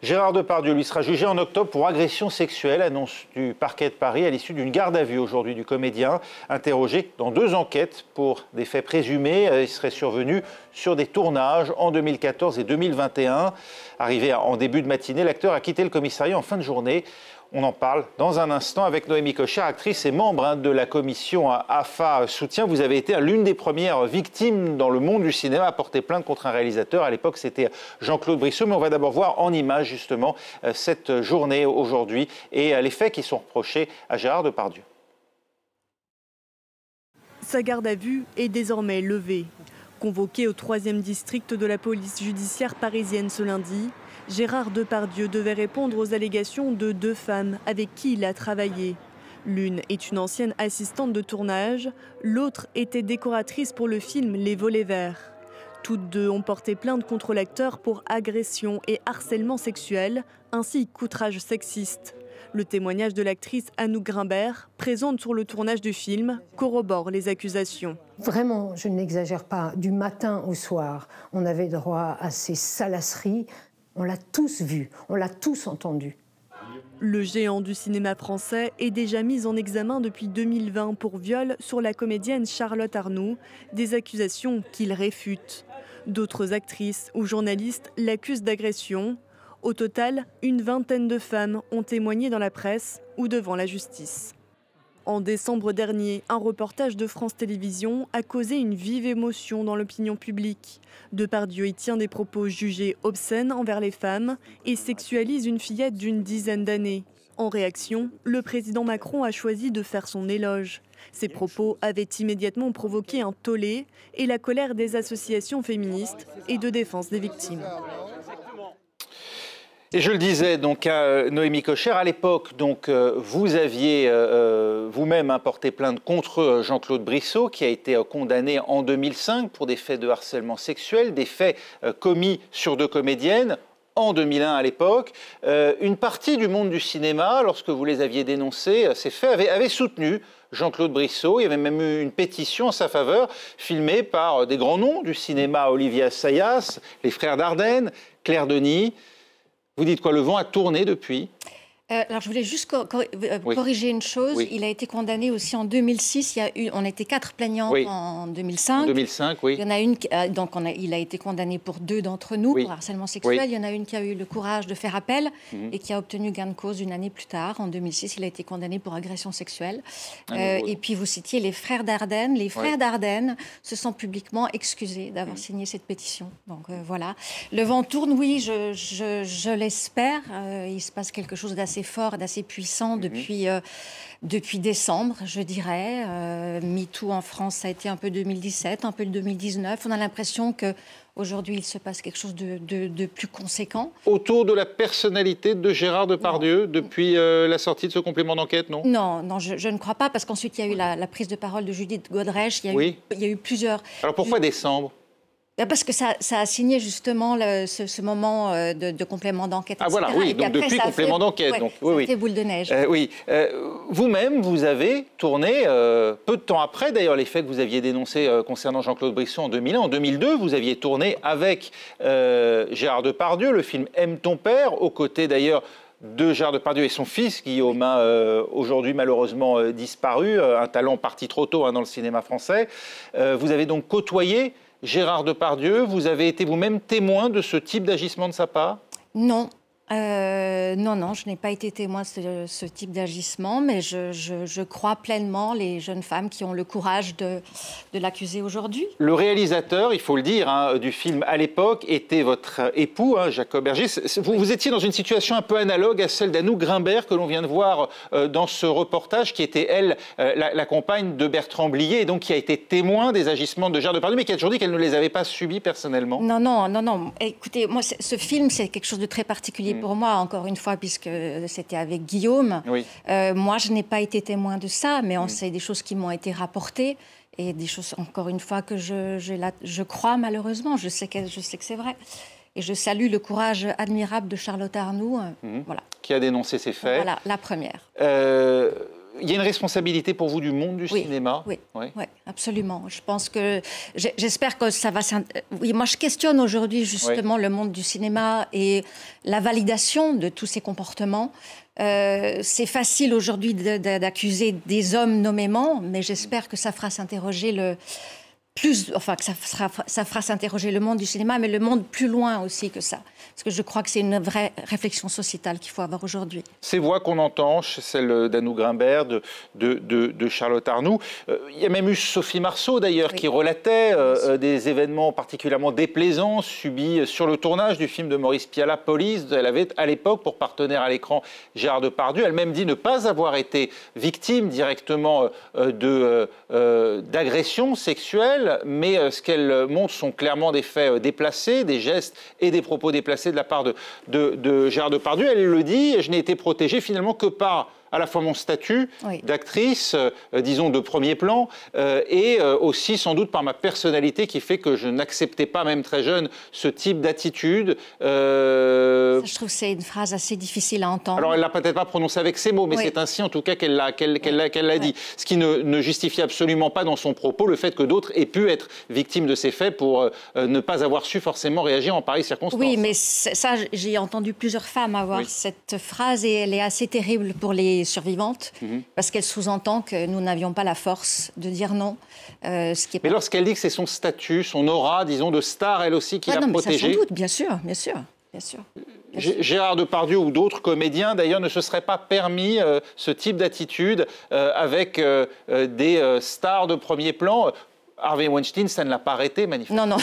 Gérard Depardieu, lui, sera jugé en octobre pour agression sexuelle, annonce du parquet de Paris à l'issue d'une garde à vue aujourd'hui du comédien, interrogé dans 2 enquêtes pour des faits présumés. Il serait survenu sur des tournages en 2014 et 2021. Arrivé en début de matinée, l'acteur a quitté le commissariat en fin de journée. On en parle dans un instant avec Noémie Cocher, actrice et membre de la commission AFA Soutien. Vous avez été l'une des premières victimes dans le monde du cinéma à porter plainte contre un réalisateur. À l'époque, c'était Jean-Claude Brissot. Mais on va d'abord voir en images, justement, cette journée aujourd'hui et les faits qui sont reprochés à Gérard Depardieu. Sa garde à vue est désormais levée. Convoqué au 3e district de la police judiciaire parisienne ce lundi, Gérard Depardieu devait répondre aux allégations de 2 femmes avec qui il a travaillé. L'une est une ancienne assistante de tournage, l'autre était décoratrice pour le film Les Volets Verts. Toutes 2 ont porté plainte contre l'acteur pour agression et harcèlement sexuel, ainsi qu'outrage sexiste. Le témoignage de l'actrice Anouk Grimbert, présente sur le tournage du film, corrobore les accusations. Vraiment, je n'exagère pas, du matin au soir, on avait droit à ces salasseries. On l'a tous vu, on l'a tous entendu. Le géant du cinéma français est déjà mis en examen depuis 2020 pour viol sur la comédienne Charlotte Arnoult, des accusations qu'il réfute. D'autres actrices ou journalistes l'accusent d'agression. Au total, une vingtaine de femmes ont témoigné dans la presse ou devant la justice. En décembre dernier, un reportage de France Télévisions a causé une vive émotion dans l'opinion publique. Depardieu y tient des propos jugés obscènes envers les femmes et sexualise une fillette d'une dizaine d'années. En réaction, le président Macron a choisi de faire son éloge. Ces propos avaient immédiatement provoqué un tollé et la colère des associations féministes et de défense des victimes. Et je le disais donc à Noémie Cocher, à l'époque, donc vous aviez vous-même porté plainte contre Jean-Claude Brissot, qui a été condamné en 2005 pour des faits de harcèlement sexuel, des faits commis sur 2 comédiennes. En 2001 à l'époque, une partie du monde du cinéma, lorsque vous les aviez dénoncés, ces faits, avait soutenu Jean-Claude Brissot. Il y avait même eu une pétition en sa faveur, filmée par des grands noms du cinéma, Olivier Assayas, les frères Dardenne, Claire Denis. Vous dites quoi, le vent a tourné depuis ? Alors, je voulais juste corriger une chose. Oui. Il a été condamné aussi en 2006. On était 4 plaignants en 2005. En 2005, oui. Il y en a une, il a été condamné pour 2 d'entre nous pour harcèlement sexuel. Il y en a une qui a eu le courage de faire appel et qui a obtenu gain de cause 1 année plus tard. En 2006, il a été condamné pour agression sexuelle. Et puis, vous citiez les frères Dardenne. Les frères Dardenne se sont publiquement excusés d'avoir signé cette pétition. Donc, voilà. Le vent tourne, oui, je l'espère. Il se passe quelque chose d'assez fort, d'assez puissant depuis décembre, je dirais. MeToo en France, ça a été un peu 2017, un peu le 2019. On a l'impression qu'aujourd'hui, il se passe quelque chose de plus conséquent. Autour de la personnalité de Gérard Depardieu, depuis la sortie de ce complément d'enquête, non ? Non, je ne crois pas, parce qu'ensuite, il y a eu la prise de parole de Judith Godrèche. Il y a eu plusieurs... Alors pourquoi décembre ? Parce que ça a signé justement ce moment de complément d'enquête. Ah voilà, oui, donc depuis complément d'enquête. Ça fait boule de neige. Vous-même, vous avez tourné, peu de temps après, d'ailleurs, les faits que vous aviez dénoncés concernant Jean-Claude Brissot en 2001. En 2002, vous aviez tourné avec Gérard Depardieu le film « Aime ton père », aux côtés d'ailleurs de Gérard Depardieu et son fils, Guillaume, aujourd'hui malheureusement disparu, un talent parti trop tôt dans le cinéma français. Vous avez donc côtoyé Gérard Depardieu, vous avez été vous-même témoin de ce type d'agissement de sa part ? Non. Non, je n'ai pas été témoin de ce type d'agissement, mais je crois pleinement les jeunes femmes qui ont le courage de l'accuser aujourd'hui. Le réalisateur, il faut le dire, du film à l'époque était votre époux, Jacob Berger. Vous étiez dans une situation un peu analogue à celle d'Anouk Grimbert que l'on vient de voir dans ce reportage, qui était, elle, la compagne de Bertrand Blier, et donc qui a été témoin des agissements de Gérard Depardieu, mais qui a toujours dit qu'elle ne les avait pas subis personnellement. Non. Écoutez, moi, ce film, c'est quelque chose de très particulier pour moi, encore une fois, puisque c'était avec Guillaume. Oui. Moi, je n'ai pas été témoin de ça, mais c'est des choses qui m'ont été rapportées et des choses, encore une fois, que je crois malheureusement. Je sais que c'est vrai. Et je salue le courage admirable de Charlotte Arnoult, voilà. Qui a dénoncé ces faits. Voilà, la première. Il y a une responsabilité pour vous du monde du cinéma? Oui, absolument. Je pense que... J'espère que ça va... Oui, moi, je questionne aujourd'hui justement le monde du cinéma et la validation de tous ces comportements. C'est facile aujourd'hui d'accuser des hommes nommément, mais j'espère que ça fera s'interroger ça fera s'interroger le monde du cinéma, mais le monde plus loin aussi que ça. Parce que je crois que c'est une vraie réflexion sociétale qu'il faut avoir aujourd'hui. Ces voix qu'on entend, celle d'Anouk Grimbert, de Charlotte Arnoult, il y a même eu Sophie Marceau d'ailleurs qui relatait des événements particulièrement déplaisants subis sur le tournage du film de Maurice Pialat, Police. Elle avait à l'époque pour partenaire à l'écran Gérard Depardieu. Elle-même dit ne pas avoir été victime directement d'agressions sexuelles, mais ce qu'elle montre sont clairement des faits déplacés, des gestes et des propos déplacés de la part de Gérard Depardieu. Elle le dit, je n'ai été protégée finalement que par à la fois mon statut d'actrice, disons de premier plan, et aussi sans doute par ma personnalité qui fait que je n'acceptais pas, même très jeune, ce type d'attitude. Je trouve que c'est une phrase assez difficile à entendre. Alors elle ne l'a peut-être pas prononcée avec ces mots, mais c'est ainsi en tout cas qu'elle l'a dit. Ce qui ne justifie absolument pas dans son propos le fait que d'autres aient pu être victimes de ces faits pour ne pas avoir su forcément réagir en pareilles circonstances. Oui, mais ça, j'ai entendu plusieurs femmes avoir cette phrase et elle est assez terrible pour les survivantes, parce qu'elle sous-entend que nous n'avions pas la force de dire non. Mais lorsqu'elle dit que c'est son statut, son aura, disons, de star, elle aussi, qui l'a protégée... Ça, sans doute, bien sûr. Gérard Depardieu ou d'autres comédiens, d'ailleurs, ne se seraient pas permis ce type d'attitude avec des stars de premier plan. Harvey Weinstein, ça ne l'a pas arrêté, manifestement. Non,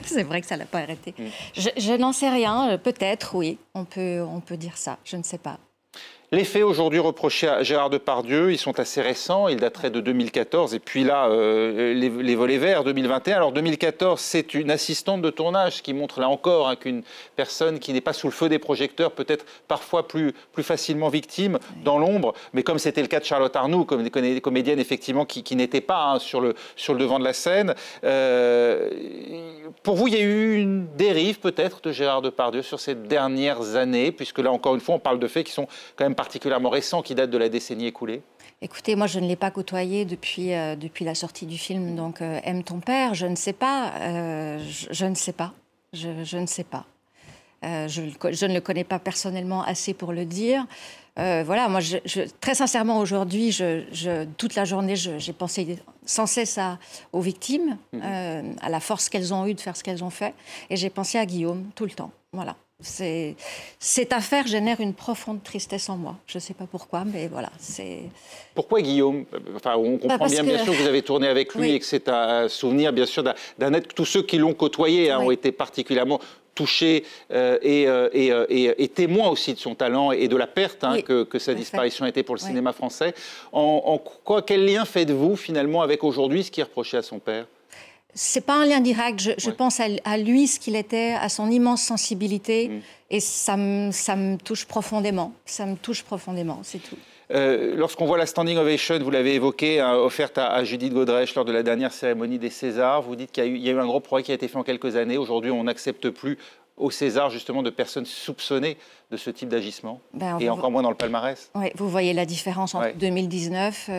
c'est vrai que ça ne l'a pas arrêté. Je n'en sais rien, peut-être, oui, on peut dire ça, je ne sais pas. Les faits aujourd'hui reprochés à Gérard Depardieu, ils sont assez récents, ils dateraient de 2014, et puis là, les volets verts, 2021. Alors 2014, c'est une assistante de tournage, ce qui montre là encore qu'une personne qui n'est pas sous le feu des projecteurs peut être parfois plus facilement victime dans l'ombre, mais comme c'était le cas de Charlotte Arnoult, comme des comédiennes effectivement qui n'étaient pas sur le devant de la scène. Pour vous, il y a eu une dérive peut-être de Gérard Depardieu sur ces dernières années, puisque là encore une fois, on parle de faits qui sont quand même particulièrement récents, qui datent de la décennie écoulée? Écoutez, moi, je ne l'ai pas côtoyé depuis la sortie du film, donc Aime ton père, je ne sais pas, je ne sais pas. Je ne le connais pas personnellement assez pour le dire. Voilà, moi, très sincèrement, aujourd'hui, toute la journée, j'ai pensé sans cesse aux victimes, à la force qu'elles ont eue de faire ce qu'elles ont fait, et j'ai pensé à Guillaume tout le temps. Voilà. Cette affaire génère une profonde tristesse en moi. Je ne sais pas pourquoi, mais voilà. Pourquoi Guillaume? Enfin, on comprend bien sûr que vous avez tourné avec lui et que c'est un souvenir, bien sûr, d'un être. Tous ceux qui l'ont côtoyé ont été particulièrement touchés et témoins aussi de son talent et de la perte que sa disparition a été pour le cinéma français. Quel lien faites-vous finalement avec aujourd'hui ce qui est reproché à son père? C'est pas un lien direct. Je pense à lui, ce qu'il était, à son immense sensibilité, et ça me touche profondément. Ça me touche profondément, c'est tout. Lorsqu'on voit la standing ovation, vous l'avez évoqué, offerte à Judith Godrèche lors de la dernière cérémonie des Césars, vous dites qu'il y a eu un gros progrès qui a été fait en quelques années. Aujourd'hui, on n'accepte plus au César, justement, de personnes soupçonnées de ce type d'agissement, et encore moins dans le palmarès. Oui, vous voyez la différence entre 2019,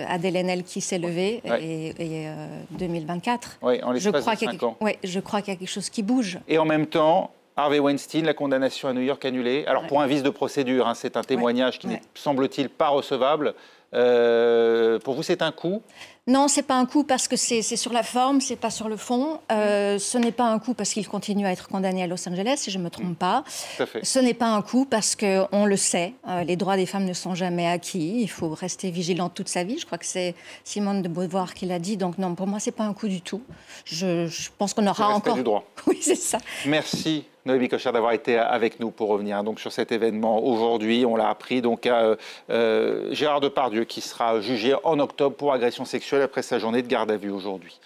Adèle Haenel qui s'est levée, et 2024. Oui, en l'espace de 5 ans. Oui, je crois qu'il y a quelque chose qui bouge. Et en même temps, Harvey Weinstein, la condamnation à New York annulée. Alors, pour un vice de procédure, c'est un témoignage qui n'est, semble-t-il, pas recevable. Pour vous, c'est un coup? Non, c'est pas un coup parce que c'est sur la forme, c'est pas sur le fond. Ce n'est pas un coup parce qu'il continue à être condamné à Los Angeles, si je me trompe pas. Tout à fait. Ce n'est pas un coup parce qu'on le sait, les droits des femmes ne sont jamais acquis. Il faut rester vigilant toute sa vie. Je crois que c'est Simone de Beauvoir qui l'a dit. Donc non, pour moi, c'est pas un coup du tout. Je pense qu'on aura encore... du droit. Oui, c'est ça. Merci Noémie Cochard d'avoir été avec nous pour revenir donc sur cet événement. Aujourd'hui, on l'a appris, donc à Gérard Depardieu qui sera jugé en octobre pour agression sexuelle après sa journée de garde à vue aujourd'hui.